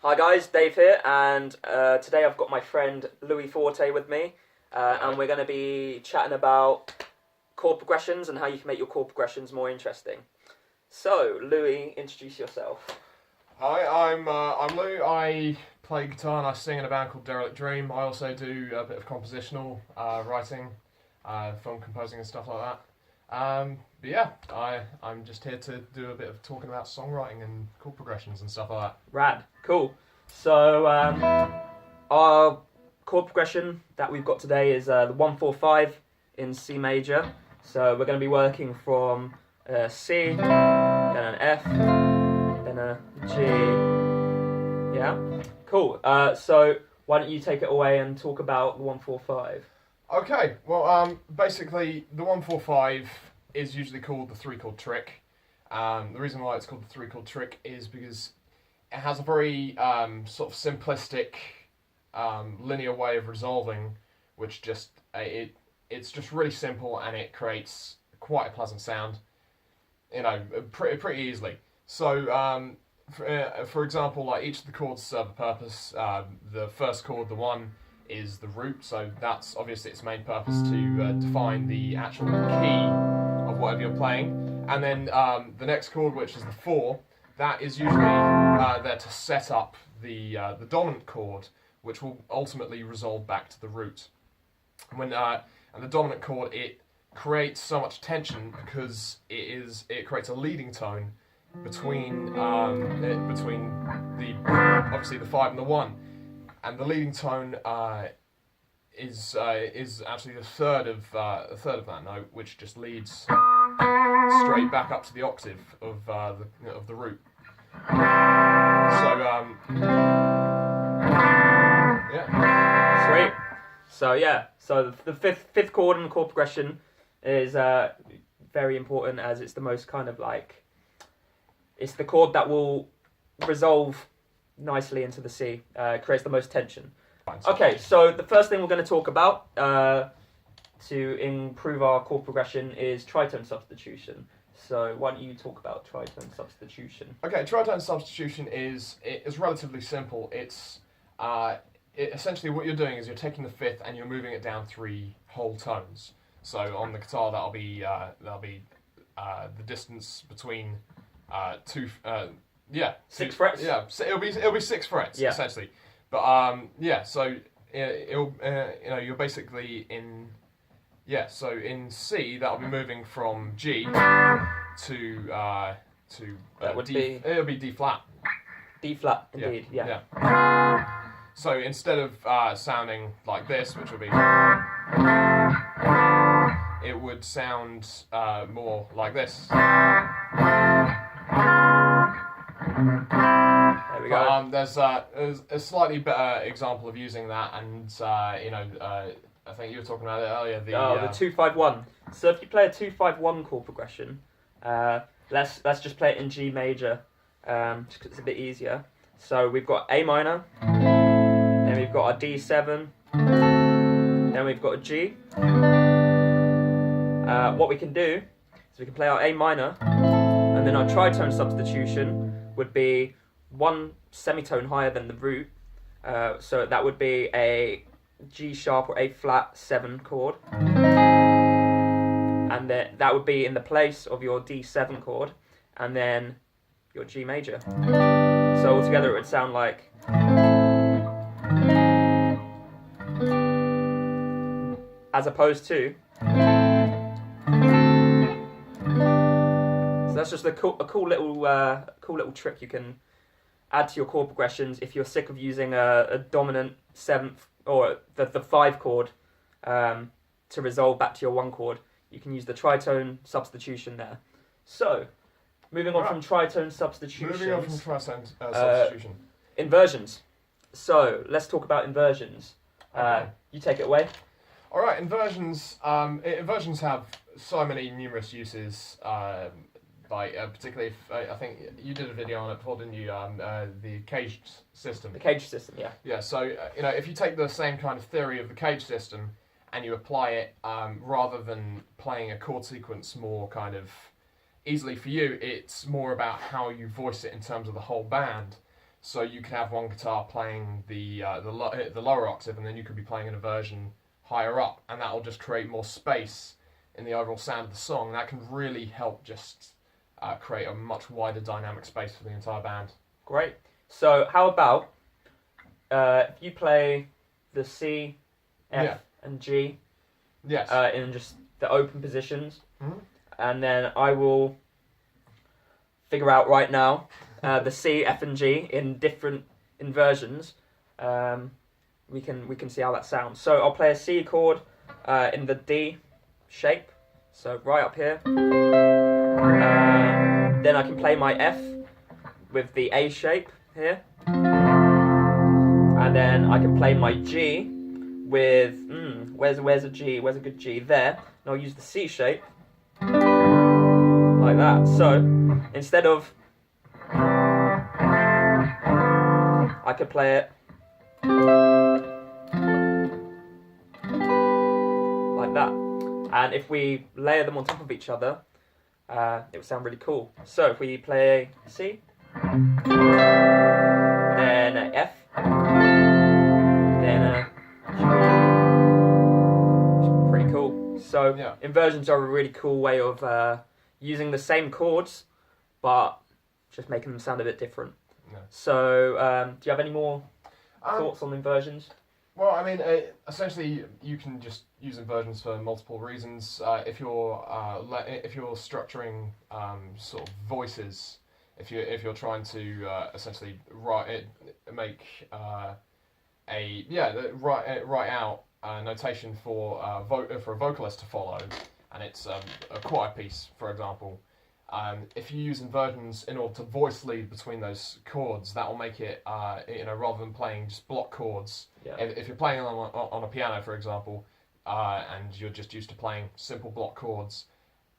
Hi guys, Dave here, and today I've got my friend Louis Forte with me, and we're going to be chatting about chord progressions and how you can make your chord progressions more interesting. So, Louis, introduce yourself. Hi, I'm Lou. I play guitar and I sing in a band called Derelict Dream. I also do a bit of compositional writing, film composing and stuff like that. But yeah, I'm just here to do a bit of talking about songwriting and chord progressions and stuff like that. Rad, cool. So, our chord progression that we've got today is the 1-4-5 in C major. So we're going to be working from C, then an F, then a G. Yeah, cool. So why don't you take it away and talk about the 1-4-5? Okay, well, basically the 1-4-5 is usually called the three-chord trick. The reason why it's called the three-chord trick is because it has a very sort of simplistic, linear way of resolving, which just it's just really simple and it creates quite a pleasant sound, pretty easily. So, for example, like each of the chords serve a purpose. The first chord, the one, is the root, so that's obviously its main purpose to define the actual key of whatever you're playing. And then the next chord, which is the 4, that is usually there to set up the dominant chord, which will ultimately resolve back to the root. And the dominant chord, it creates so much tension because it creates a leading tone between the obviously the 5 and the 1. And the leading tone is actually the third of that note, which just leads straight back up to the octave of the root. So yeah, Sweet. So the fifth chord in the chord progression is very important as it's the most kind of like it's the chord that will resolve nicely into the C, creates the most tension. Okay, so the first thing we're going to talk about to improve our chord progression is tritone substitution. So why don't you talk about tritone substitution? Okay, tritone substitution is relatively simple. It's essentially what you're doing is you're taking the 5th and you're moving it down 3 whole tones. So on the guitar that'll be the distance between 6 frets. Yeah, so it'll be 6 frets essentially. But so it'll you're basically in so in C that'll be moving from G to That would D. It'll be D flat. D flat, indeed. Yeah. So instead of sounding like this, which would be, it would sound more like this. There we go. There's a slightly better example of using that, and I think you were talking about it earlier. The 2-5-1. So if you play a 2-5-1 chord progression, let's just play it in G major, just 'cause it's a bit easier. So we've got A minor, then we've got our D7, then we've got a G. What we can do is we can play our A minor, and then our tritone substitution would be 1 semitone higher than the root. So that would be a G sharp or A flat 7 chord. And then that would be in the place of your D7 chord, and then your G major. So altogether it would sound like, as opposed to. So that's just a cool little trick you can add to your chord progressions if you're sick of using a dominant 7th or the 5 chord to resolve back to your 1 chord. You can use the tritone substitution there. So, moving on from tritone substitution. Substitution. Inversions. So, let's talk about inversions. Okay. You take it away. All right, inversions. Inversions have so many numerous uses. Particularly if I think you did a video on it before, didn't you? The caged system. The cage system, yeah. Yeah. So if you take the same kind of theory of the cage system and you apply it, rather than playing a chord sequence more kind of easily for you, it's more about how you voice it in terms of the whole band. So you could have one guitar playing the lower octave, and then you could be playing an inversion higher up, and that will just create more space in the overall sound of the song. That can really help just create a much wider dynamic space for the entire band. Great. So how about if you play the C, F, and G Yes. in just the open positions, Mhm. and then I will figure out right now the C, F, and G in different inversions. We can see how that sounds. So I'll play a C chord in the D shape, so right up here. Then I can play my F with the A shape here, and then I can play my G with where's a G? Where's a good G? There. And I'll use the C shape like that. So instead of, I could play it like that. And if we layer them on top of each other, it would sound really cool. So if we play C, then a F, then a G. It's pretty cool. So inversions are a really cool way of using the same chords, but just making them sound a bit different. No. So do you have any more thoughts on inversions? Well, I mean, essentially, you can just use inversions for multiple reasons. If you're structuring sort of voices, if you're trying to essentially write out a notation for a vocalist to follow, and it's a choir piece, for example. If you use inversions in order to voice lead between those chords, that will make it, rather than playing just block chords. Yeah. If you're playing on a piano, for example, and you're just used to playing simple block chords,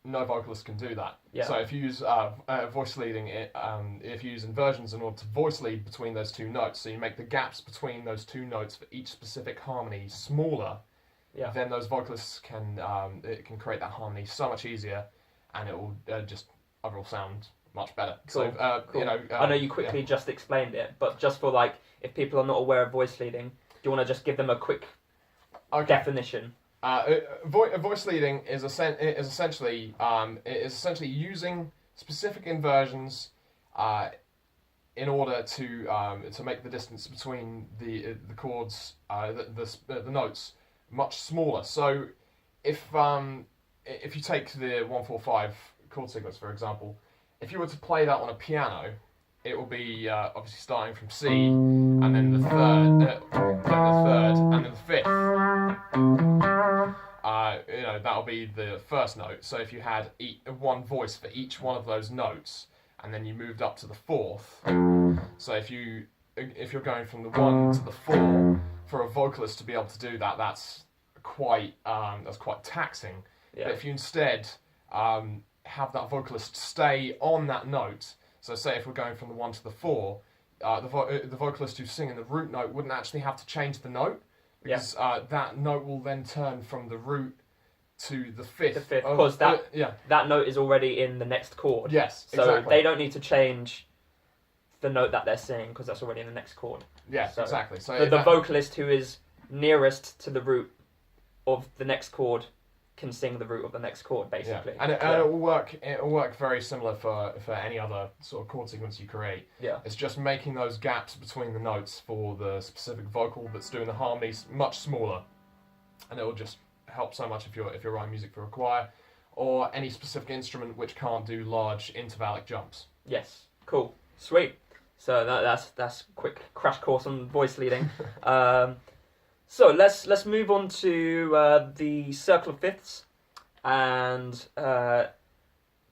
no vocalist can do that. Yeah. So if you use voice leading, if you use inversions in order to voice lead between those two notes, so you make the gaps between those two notes for each specific harmony smaller, then those vocalists can create that harmony so much easier, and it will just overall sound much better. Cool. So cool. I know you quickly just explained it, but just for if people are not aware of voice leading, do you want to just give them a quick definition? Voice leading is essentially using specific inversions in order to make the distance between the chords, the notes, much smaller. So if you take the 1-4-5 chord sequence, for example, if you were to play that on a piano, it will be obviously starting from C, and then the third, and then the fifth. That'll be the first note. So if you had one voice for each one of those notes, and then you moved up to the fourth. So if you're going from the 1 to the 4, for a vocalist to be able to do that, that's quite taxing. Yeah. But if you instead have that vocalist stay on that note, so say if we're going from the 1 to the 4, the vocalist who's singing the root note wouldn't actually have to change the note, because that note will then turn from the root to the fifth. Because that note is already in the next chord. Yes, so exactly. They don't need to change the note that they're singing, because that's already in the next chord. Yes, so exactly. So the vocalist who is nearest to the root of the next chord can sing the root of the next chord, basically. And it will work. It will work very similar for any other sort of chord sequence you create. Yeah. It's just making those gaps between the notes for the specific vocal that's doing the harmonies much smaller, and it will just help so much if you're writing music for a choir or any specific instrument which can't do large intervallic jumps. Yes. Cool. Sweet. So that's quick crash course on voice leading. So let's move on to the circle of fifths and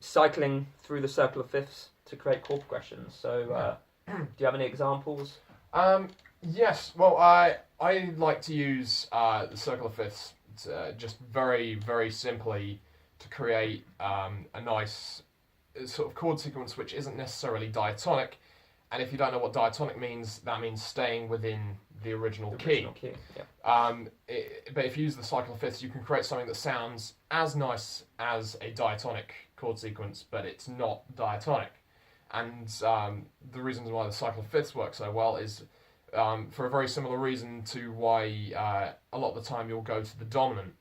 cycling through the circle of fifths to create chord progressions. So do you have any examples? Yes. Well, I like to use the circle of fifths just very, very simply to create a nice sort of chord sequence which isn't necessarily diatonic. And if you don't know what diatonic means, that means staying within the original key. Yeah. But if you use the cycle of fifths, you can create something that sounds as nice as a diatonic chord sequence, but it's not diatonic. And the reasons why the cycle of fifths works so well is for a very similar reason to why a lot of the time you'll go to the dominant.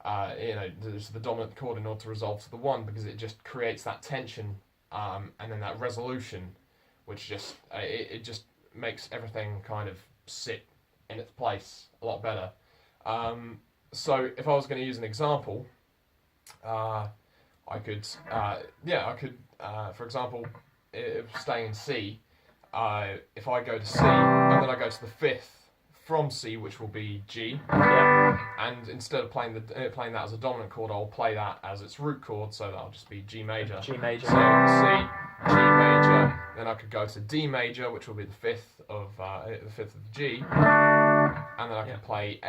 There's the dominant chord in order to resolve to the one, because it just creates that tension and then that resolution, which just it just makes everything kind of sit in its place a lot better. So if I was going to use an example, I could for example, if staying in C, if I go to C and then I go to the fifth from C, which will be G, and instead of playing that as a dominant chord, I'll play that as its root chord, so that'll just be G major. G major. So C, G major, then I could go to D major, which will be the fifth of G, and then I can play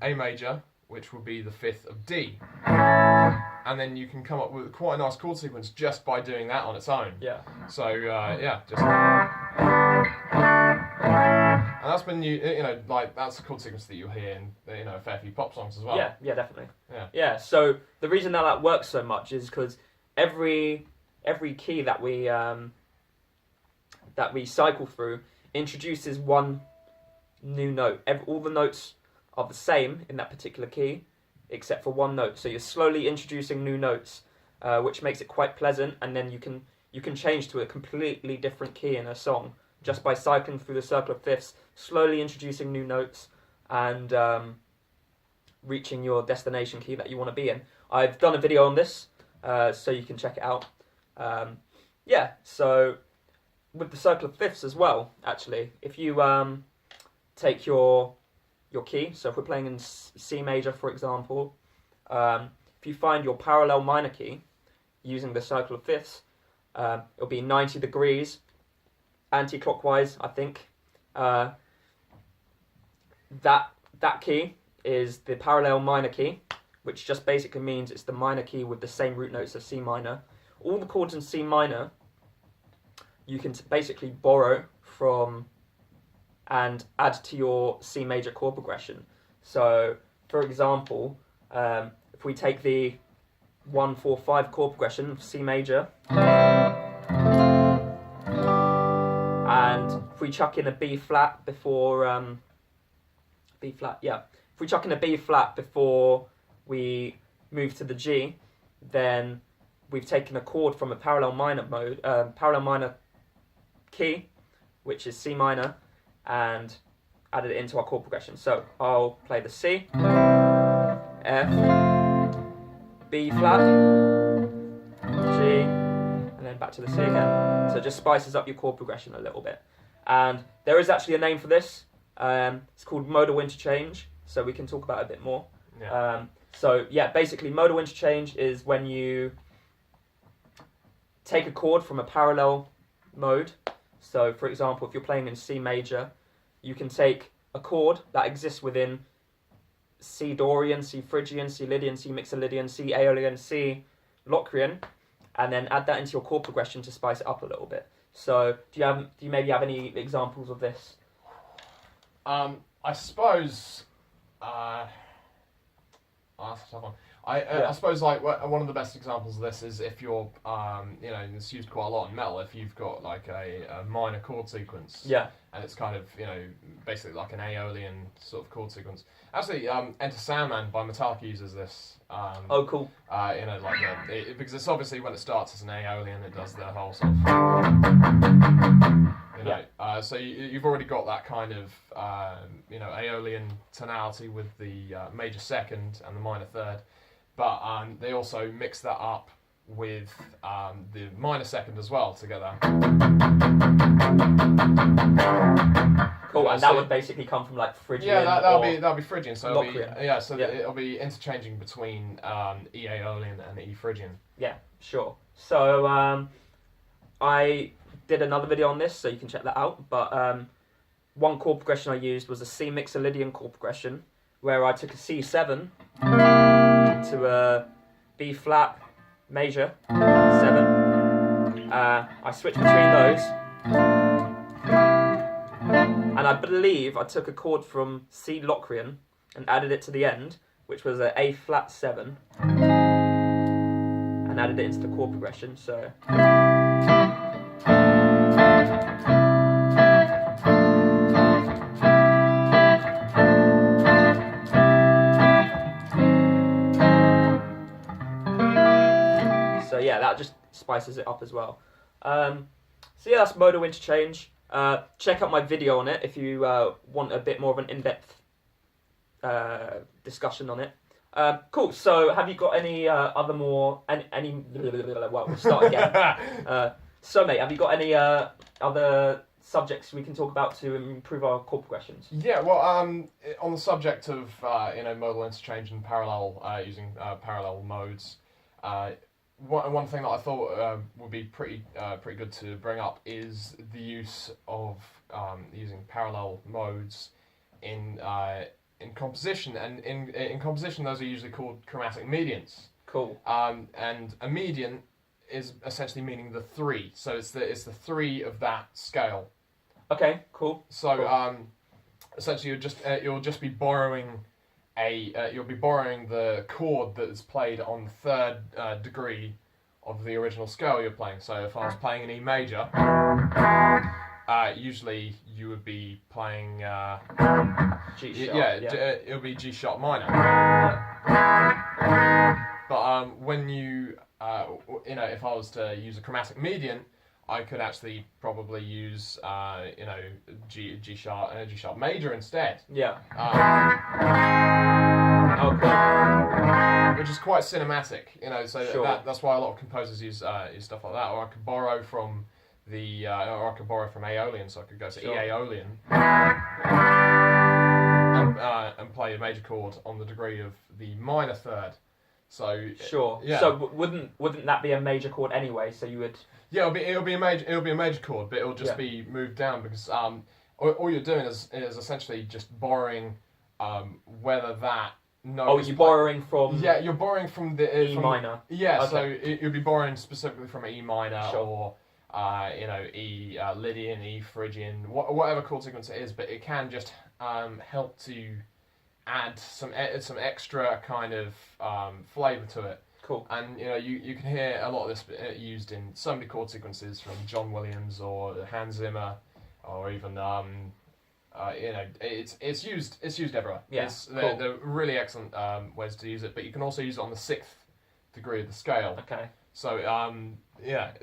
A major, which will be the fifth of D. And then you can come up with quite a nice chord sequence just by doing that on its own. Yeah. So and that's been that's a chord sequence that you'll hear in a fair few pop songs as well. Yeah, definitely. Yeah. So the reason that works so much is because every key that we cycle through introduces one new note. All the notes are the same in that particular key, except for one note. So you're slowly introducing new notes, which makes it quite pleasant. And then you can change to a completely different key in a song just by cycling through the circle of fifths, slowly introducing new notes, and reaching your destination key that you want to be in. I've done a video on this, so you can check it out. So with the circle of fifths as well, actually, if you take your key, so if we're playing in C major, for example, if you find your parallel minor key using the circle of fifths, it'll be 90 degrees anti-clockwise, I think. That key is the parallel minor key, which just basically means it's the minor key with the same root notes as C minor. All the chords in C minor you can basically borrow from and add to your C major chord progression. So, for example, if we take the 1-4-5 chord progression of C major, and if we chuck in a B flat before if we chuck in a B flat before we move to the G, then we've taken a chord from a parallel minor key, which is C minor, and added it into our chord progression. So I'll play the C, F, B flat, G, and then back to the C again. So it just spices up your chord progression a little bit. And there is actually a name for this. It's called modal interchange, so we can talk about it a bit more. Basically modal interchange is when you take a chord from a parallel mode. So, for example, if you're playing in C major, you can take a chord that exists within C Dorian, C Phrygian, C Lydian, C Mixolydian, C Aeolian, C Locrian, and then add that into your chord progression to spice it up a little bit. So, do you maybe have any examples of this? I suppose. That's a tough one. I suppose like one of the best examples of this is if you're it's used quite a lot in metal. If you've got like a minor chord sequence, and it's kind of basically like an Aeolian sort of chord sequence. Actually, Enter Sandman by Metallica uses this. Oh, cool. Because it's obviously when it starts as an Aeolian, it does the whole sort of. So you've already got that kind of Aeolian tonality with the major second and the minor third. But they also mix that up with the minor second as well together. Cool, and that would basically come from like Phrygian. Yeah, that'll be Phrygian. So it'll be interchanging between E Aeolian and E Phrygian. Yeah, sure. So I did another video on this, so you can check that out. But one chord progression I used was a C Mixolydian chord progression, where I took a C7 to a B flat major 7. I switched between those, and I believe I took a chord from C Locrian and added it to the end, which was a A flat 7, and added it into the chord progression. So. spices it up as well. So yeah, that's modal interchange. Check out my video on it if you want a bit more of an in-depth discussion on it. Cool. So have you got any other more any well, we'll start again. So mate, have you got any other subjects we can talk about to improve our chord progressions? Yeah, well, on the subject of modal interchange and parallel using parallel modes, one thing that I thought would be pretty good to bring up is the use of using parallel modes in composition, and in composition those are usually called chromatic medians. Cool. And a median is essentially meaning the 3, so it's the 3 of that scale. Okay, cool. So cool. Essentially you'll just be borrowing you'll be borrowing the chord that is played on the 3rd degree of the original scale you're playing. So if I was playing an E major, usually you would be playing G sharp. It'll be G sharp minor. But when you if I was to use a chromatic median, I could actually probably use G sharp major instead. Yeah. Which is quite cinematic, So Sure. that's why a lot of composers use stuff like that. Or I could borrow from Aeolian, so I could go to Sure. E Aeolian and play a major chord on the degree of the minor 3rd. So sure. Yeah. So wouldn't that be a major chord anyway? So you would. Yeah, it'll be a major chord, but it'll just be moved down because all you're doing is essentially just borrowing whether that note. Oh, you're borrowing from. Yeah, you're borrowing from the E minor. Yeah, Okay. so you'll be borrowing specifically from E minor Sure. or E Lydian, E Phrygian, whatever chord sequence it is, but it can just help to add some extra kind of flavour to it. Cool. And you can hear a lot of this used in so many chord sequences from John Williams or Hans Zimmer, or even it's used everywhere. Yeah, They're really excellent ways to use it, but you can also use it on the 6th degree of the scale. Okay. So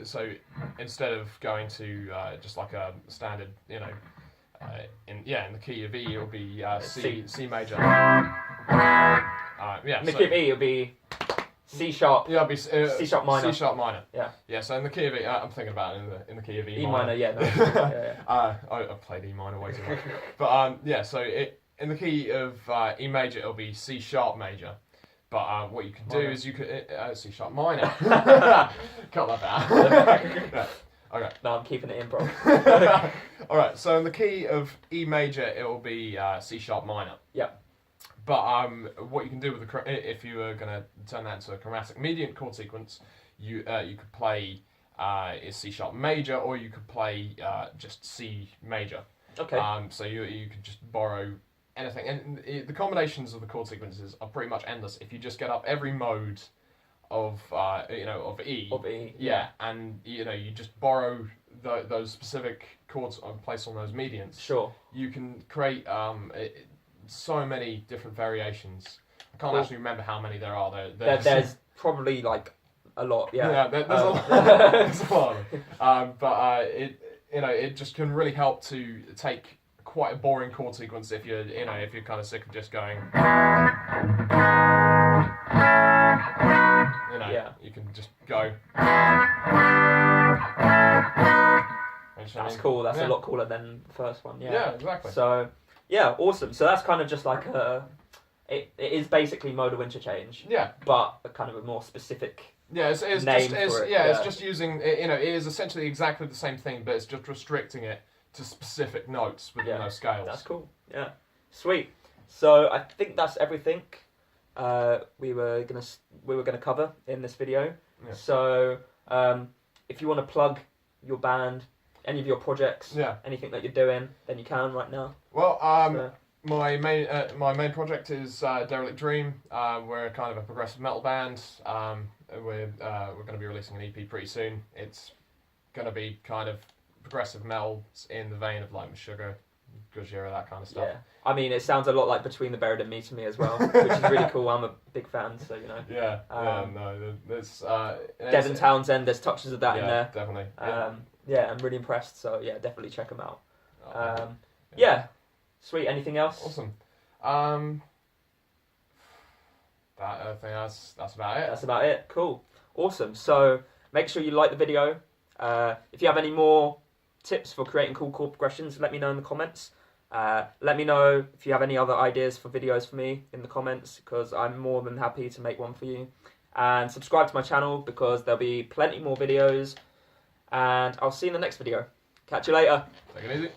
so instead of going to just like a standard, in the key of E, it'll be C major. In the key of E, it'll be C sharp. Yeah, it'll be C sharp minor. C sharp minor. Yeah. Yeah. So in the key of E, I'm thinking about it in the key of E, E minor. Yeah. No. Yeah. I've played E minor way too much. But so in the key of E major, it'll be C sharp major. But what you can do is you could C sharp minor. Cut that out. Yeah. Okay. No, I'm keeping it in, bro. All right. So in the key of E major, it will be C sharp minor. Yeah. But what you can do with if you were going to turn that into a chromatic median chord sequence, you could play C sharp major, or you could play just C major. Okay. So you could just borrow anything, and the combinations of the chord sequences are pretty much endless if you just get up every mode of of E. Of E. Yeah, and you just borrow those specific chords placed on those medians. Sure. You can create so many different variations. I can't actually remember how many there are. There's probably like a lot. Yeah. Yeah, there's a lot. There's a lot. But it just can really help to take quite a boring chord sequence if you're kind of sick of just going. You can just go. That's cool. That's a lot cooler than the first one. Yeah. Yeah, exactly. So, yeah, awesome. So that's kind of just like it is basically modal interchange. Yeah. But a kind of a more specific. Yeah, it's just using it is essentially exactly the same thing, but it's just restricting it to specific notes within those scales. That's cool. Yeah. Sweet. So I think that's everything we were gonna cover in this video. Yeah. So if you want to plug your band, any of your projects, anything that you're doing, then you can right now. Well, my main project is Derelict Dream. We're kind of a progressive metal band. We're going to be releasing an EP pretty soon. It's going to be kind of progressive metal in the vein of like Sugar, Gojira, that kind of stuff. Yeah. I mean, it sounds a lot like Between the Buried and Me to me as well, which is really cool. I'm a big fan, so you know. Yeah, no, there's Devin Townsend, there's touches of that in there. Definitely. Yeah, I'm really impressed. So yeah, definitely check them out. Oh, Yeah, sweet. Anything else? awesome. I think that's about it. That's about it. Cool. Awesome. So make sure you like the video. If you have any more tips for creating cool chord progressions, let me know in the comments. Let me know if you have any other ideas for videos for me in the comments, because I'm more than happy to make one for you. And subscribe to my channel because there'll be plenty more videos. And I'll see you in the next video. Catch you later. Take it easy.